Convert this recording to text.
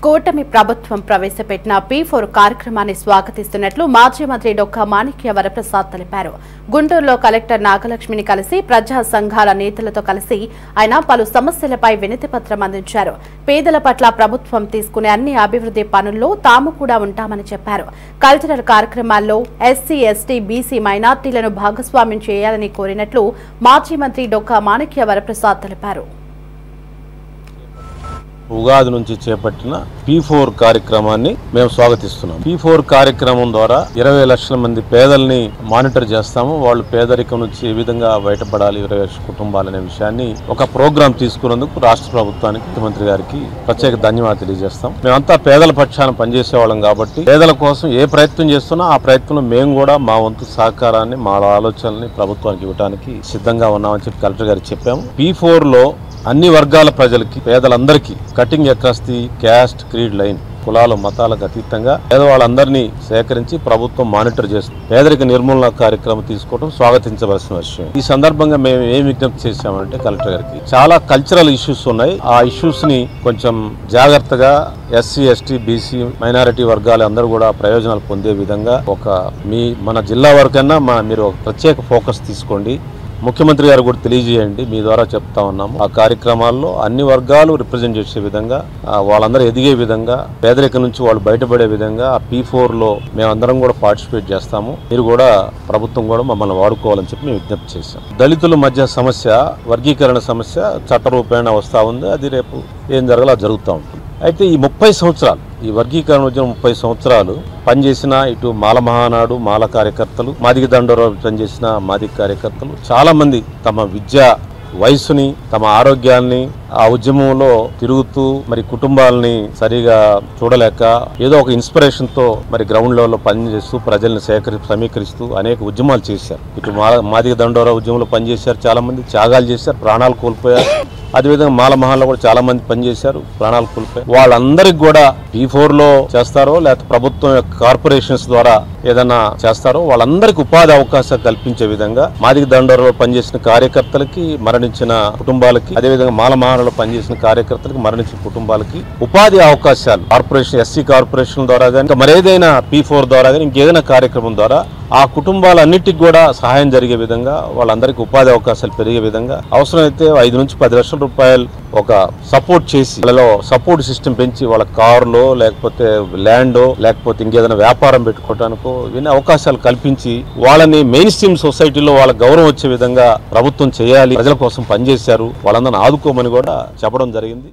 కూటమి ప్రభుత్వం ప్రవేశపెట్టిన P4 కార్యక్రమాన్ని స్వాగతిస్తున్నట్లు మాజీ మంత్రి డొక్కా మాణిక్య వరప్రసాద్ తెలిపారు. గుంటూరులో కలెక్టర్ నాగలక్ష్మిని కలిసి ప్రజా సంఘాల నేతలతో కలిసి ఆయన పలు సమస్యలపై వినతి పత్రం అందించారు. పేదల పట్ల ప్రభుత్వం తీసుకునే అన్ని అభివృద్ధి పనుల్లో తాము కూడా ఉంటామని చెప్పారు. కల్చరల్ కార్యక్రమాల్లో ఎస్సీ, ఎస్టీ, బీసీ మైనార్టీలను భాగస్వామ్యం చేయాలని కోరినట్లు మాజీ మంత్రి డొక్కా మాణిక్య వరప్రసాద్ తెలిపారు. ఉగాది నుంచి చేపట్టిన P4 కార్యక్రమాన్ని మేము స్వాగతిస్తున్నాం. P4 కార్యక్రమం ద్వారా 20 లక్షల మంది పేదల్ని మానిటర్ చేస్తాము. వాళ్ళు పేదరికం నుంచి ఏ విధంగా బయటపడాలి, 20 లక్షల కుటుంబాలనే విషయాన్ని ఒక ప్రోగ్రాం తీసుకున్నందుకు రాష్ట్ర ప్రభుత్వానికి, ముఖ్యమంత్రి గారికి ప్రత్యేక ధన్యవాదాలు తెలియజేస్తాం. మేమంతా పేదల పక్షాన పనిచేసేవాళ్ళం కాబట్టి పేదల కోసం ఏ ప్రయత్నం చేస్తున్నా ఆ ప్రయత్నంలో మేము కూడా మా వంతు సహకారాన్ని, మా ఆలోచనల్ని ప్రభుత్వానికి ఇవ్వడానికి సిద్ధంగా ఉన్నామని చెప్పి కలెక్టర్ గారికి చెప్పాము. P4 లో అన్ని వర్గాల ప్రజలకి, పేదలందరికీ cutting across the caste, creed line, కులాలు మతాలకు అతీతంగా పేదవాళ్ళందరినీ సేకరించి ప్రభుత్వం మానిటర్ చేస్తుంది. పేదరిక నిర్మూలన కార్యక్రమం తీసుకోవడం స్వాగతించవలసిన విషయం. ఈ సందర్భంగా మేము ఏం విజ్ఞప్తి చేశామంటే కలెక్టర్ గారికి చాలా కల్చరల్ ఇష్యూస్ ఉన్నాయి. ఆ ఇష్యూస్ ని కొంచెం జాగ్రత్తగా ఎస్సీ, ఎస్టీ, బీసీ మైనారిటీ వర్గాలు అందరూ కూడా ప్రయోజనాలు పొందే విధంగా మన జిల్లా వరకన్నా మీరు ఒక ప్రత్యేక ఫోకస్ తీసుకోండి. ముఖ్యమంత్రి గారు కూడా తెలియజేయండి, మీ ద్వారా చెప్తా ఉన్నాము. ఆ కార్యక్రమాల్లో అన్ని వర్గాలు రిప్రజెంట్ చేసే విధంగా, వాళ్ళందరూ ఎదిగే విధంగా, పేదరికం నుంచి వాళ్ళు బయటపడే విధంగా ఆ P4 లో మేమందరం కూడా పార్టిసిపేట్ చేస్తాము. మీరు కూడా ప్రభుత్వం కూడా మమ్మల్ని వాడుకోవాలని చెప్పి మేము విజ్ఞప్తి చేశాం. దళితుల మధ్య సమస్య, వర్గీకరణ సమస్య చట్టరూపేణ వస్తూ ఉంది. అది రేపు ఏం జరగాలో జరుగుతూ ఉంటుంది. అయితే ఈ 30 సంవత్సరాలు, ఈ వర్గీకరణ వచ్చిన 30 సంవత్సరాలు పనిచేసిన ఇటు మాల మహానాడు, మాల కార్యకర్తలు, మాదిగ దండోరా పనిచేసిన మాదిగ కార్యకర్తలు చాలా మంది తమ విద్యా వయసుని, తమ ఆరోగ్యాన్ని ఆ ఉద్యమంలో తిరుగుతూ మరి కుటుంబాలని సరిగా చూడలేక ఏదో ఒక ఇన్స్పిరేషన్ తో మరి గ్రౌండ్ లెవెల్లో పనిచేస్తూ ప్రజల్ని సమీకరిస్తూ అనేక ఉద్యమాలు చేశారు. ఇటు మాదిగ దండోరా ఉద్యమంలో పనిచేశారు, చాలా మంది త్యాగాలు చేశారు, ప్రాణాలు కోల్పోయారు. అదేవిధంగా మాల మహాల్లో కూడా చాలా మంది పనిచేశారు, ప్రాణాలు కోల్పోయారు. వాళ్ళందరికి కూడా P4 లో చేస్తారో లేకపోతే ప్రభుత్వం యొక్క కార్పొరేషన్స్ ద్వారా ఏదైనా చేస్తారో వాళ్ళందరికీ ఉపాధి అవకాశాలు కల్పించే విధంగా మాదిగ దండోరాలో పనిచేసిన కార్యకర్తలకి, మరణించిన కుటుంబాలకి, అదేవిధంగా మాల మహాల్లో పనిచేసిన కార్యకర్తలకి, మరణించిన కుటుంబాలకి ఉపాధి అవకాశాలు కార్పొరేషన్, ఎస్సీ కార్పొరేషన్ ద్వారా కానీ మరేదైనా P4 ద్వారా కానీ ఇంకేదైనా కార్యక్రమం ద్వారా ఆ కుటుంబాలన్నిటికి కూడా సహాయం జరిగే విధంగా, వాళ్ళందరికీ ఉపాధి అవకాశాలు పెరిగే విధంగా అవసరమైతే 5 నుంచి 10 లక్షల రూపాయలు ఒక సపోర్ట్ చేసి వాళ్ళలో సపోర్ట్ సిస్టమ్ పెంచి వాళ్ళ కారులో లేకపోతే ల్యాండో లేకపోతే ఇంకేదైనా వ్యాపారం పెట్టుకోవడానికో ఇవన్నీ అవకాశాలు కల్పించి వాళ్ళని మెయిన్ స్ట్రీమ్ సొసైటీలో వాళ్ళ గౌరవం వచ్చే విధంగా ప్రభుత్వం చేయాలి. ప్రజల కోసం పనిచేశారు, వాళ్ళందరిని ఆదుకోమని కూడా చెప్పడం జరిగింది.